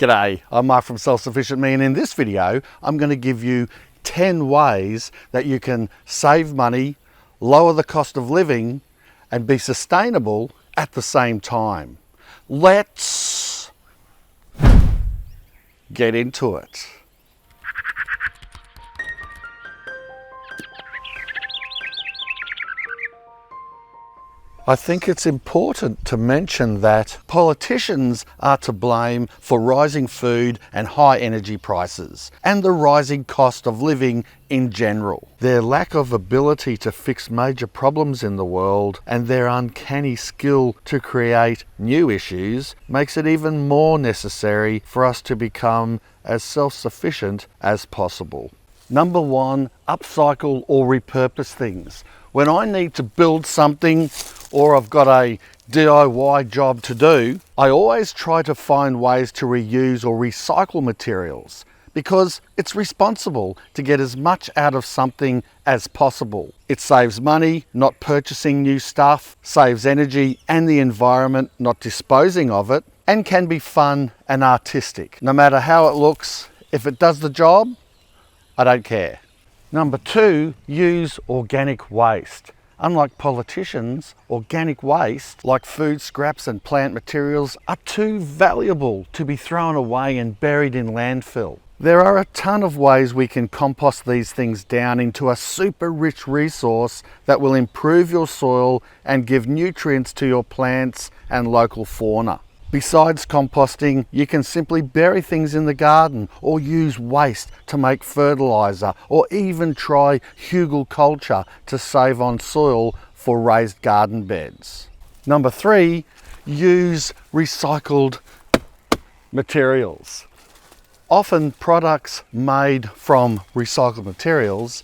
G'day, I'm Mark from Self-Sufficient Me, and in this video I'm going to give you 10 ways that you can save money, lower the cost of living and be sustainable at the same time. Let's get into it. I think it's important to mention that politicians are to blame for rising food and high energy prices and the rising cost of living in general. Their lack of ability to fix major problems in the world and their uncanny skill to create new issues makes it even more necessary for us to become as self-sufficient as possible. Number one, upcycle or repurpose things. When I need to build something or I've got a DIY job to do, I always try to find ways to reuse or recycle materials because it's responsible to get as much out of something as possible. It saves money not purchasing new stuff, saves energy and the environment not disposing of it, and can be fun and artistic. No matter how it looks, if it does the job, I don't care. Number two, use organic waste. Unlike politicians, organic waste, like food scraps and plant materials, are too valuable to be thrown away and buried in landfill. There are a ton of ways we can compost these things down into a super rich resource that will improve your soil and give nutrients to your plants and local fauna. Besides composting, you can simply bury things in the garden or use waste to make fertilizer, or even try Hugelkultur to save on soil for raised garden beds. Number three, use recycled materials. Often products made from recycled materials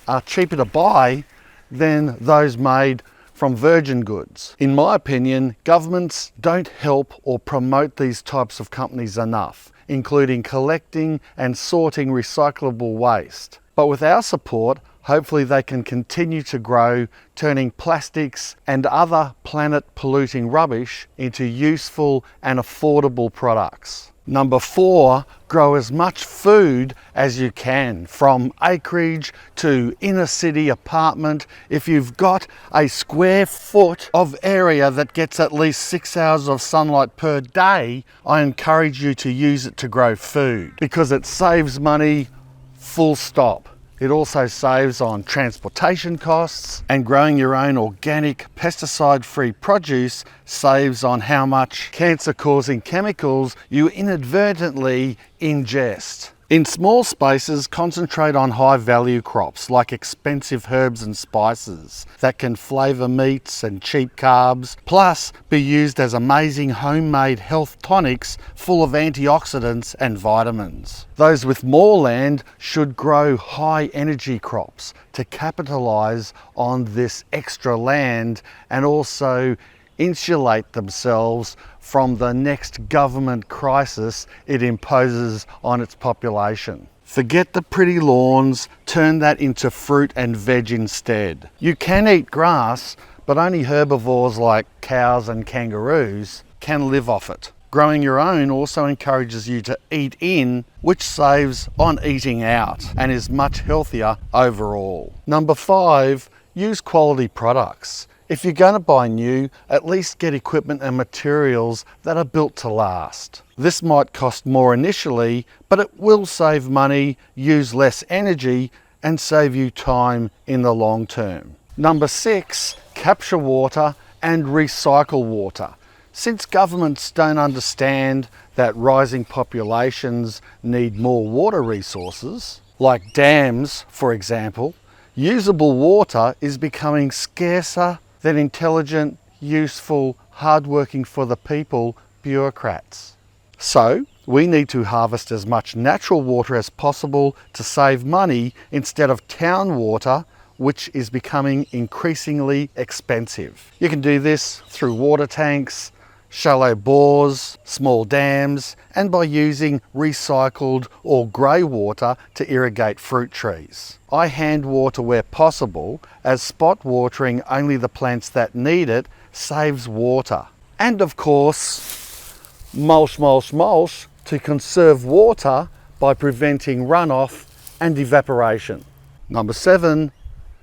are cheaper to buy than those made from virgin goods. In my opinion, governments don't help or promote these types of companies enough, including collecting and sorting recyclable waste. But with our support, hopefully they can continue to grow, turning plastics and other planet-polluting rubbish into useful and affordable products. Number four, grow as much food as you can, from acreage to inner city apartment. If you've got a square foot of area that gets at least 6 hours of sunlight per day, I encourage you to use it to grow food because it saves money, full stop. It also saves on transportation costs, and growing your own organic pesticide-free produce saves on how much cancer-causing chemicals you inadvertently ingest. In small spaces, concentrate on high-value crops like expensive herbs and spices that can flavour meats and cheap carbs, plus be used as amazing homemade health tonics full of antioxidants and vitamins. Those with more land should grow high-energy crops to capitalise on this extra land and also insulate themselves from the next government crisis it imposes on its population. Forget the pretty lawns, turn that into fruit and veg instead. You can eat grass, but only herbivores like cows and kangaroos can live off it. Growing your own also encourages you to eat in, which saves on eating out and is much healthier overall. Number five, use quality products. If you're going to buy new, at least get equipment and materials that are built to last. This might cost more initially, but it will save money, use less energy, and save you time in the long term. Number six, capture water and recycle water. Since governments don't understand that rising populations need more water resources, like dams, for example, usable water is becoming scarcer than intelligent, useful, hardworking for the people bureaucrats. So we need to harvest as much natural water as possible to save money instead of town water, which is becoming increasingly expensive. You can do this through water tanks, shallow bores, small dams, and by using recycled or grey water to irrigate fruit trees. I hand water where possible, as spot watering only the plants that need it saves water. And of course, mulch, mulch, mulch to conserve water by preventing runoff and evaporation. Number 7,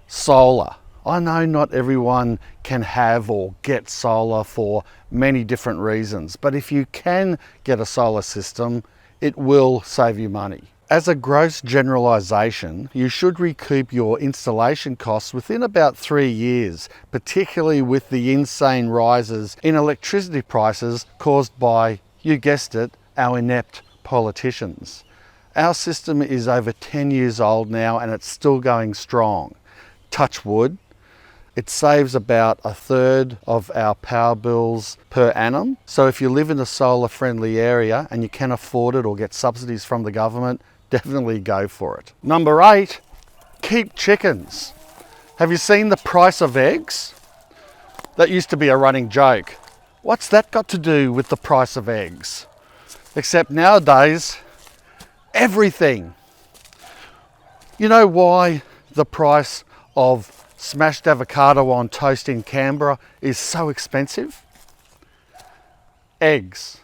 solar. I know not everyone can have or get solar for many different reasons, but if you can get a solar system, it will save you money. As a gross generalisation, you should recoup your installation costs within about 3 years, particularly with the insane rises in electricity prices caused by, you guessed it, our inept politicians. Our system is over 10 years old now and it's still going strong. Touch wood. It saves about 1/3 of our power bills per annum. So if you live in a solar friendly area and you can afford it or get subsidies from the government, definitely go for it. Number 8, keep chickens. Have you seen the price of eggs? That used to be a running joke. What's that got to do with the price of eggs? Except nowadays, everything. You know why the price of smashed avocado on toast in Canberra is so expensive? Eggs.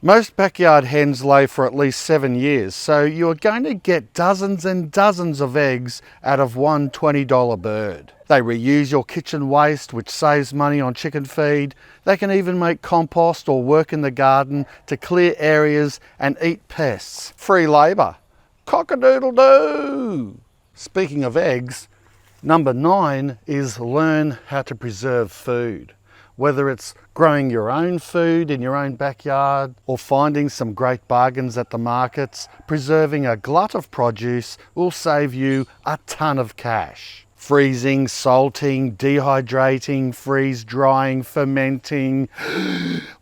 Most backyard hens lay for at least 7 years, so you're going to get dozens and dozens of eggs out of one $20 bird. They reuse your kitchen waste, which saves money on chicken feed. They can even make compost or work in the garden to clear areas and eat pests. Free labour. Cock-a-doodle-doo! Speaking of eggs, number 9 is learn how to preserve food. Whether it's growing your own food in your own backyard or finding some great bargains at the markets, preserving a glut of produce will save you a ton of cash. Freezing, salting, dehydrating, freeze drying, fermenting,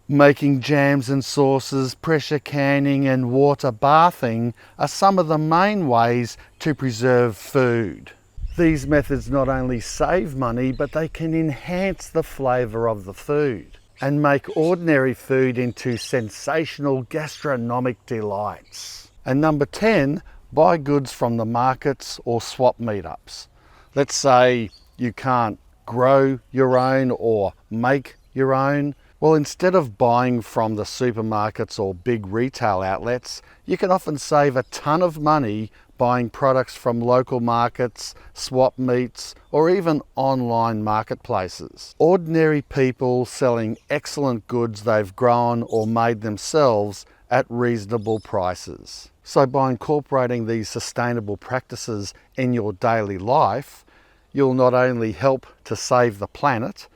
making jams and sauces, pressure canning and water bathing are some of the main ways to preserve food. These methods not only save money, but they can enhance the flavour of the food and make ordinary food into sensational gastronomic delights. And number 10, buy goods from the markets or swap meetups. Let's say you can't grow your own or make your own. Well, instead of buying from the supermarkets or big retail outlets, you can often save a ton of money buying products from local markets, swap meets, or even online marketplaces. Ordinary people selling excellent goods they've grown or made themselves at reasonable prices. So by incorporating these sustainable practices in your daily life, you'll not only help to save the planet,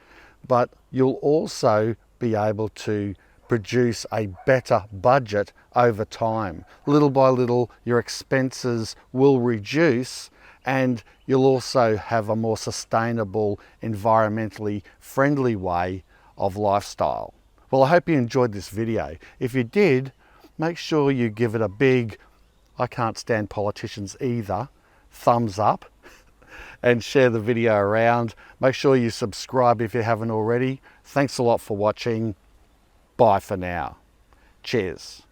but you'll also be able to produce a better budget over time. Little by little, your expenses will reduce and you'll also have a more sustainable, environmentally friendly way of lifestyle. Well, I hope you enjoyed this video. If you did, make sure you give it a big, I can't stand politicians either, thumbs up and share the video around. Make sure you subscribe if you haven't already. Thanks a lot for watching. Bye for now. Cheers.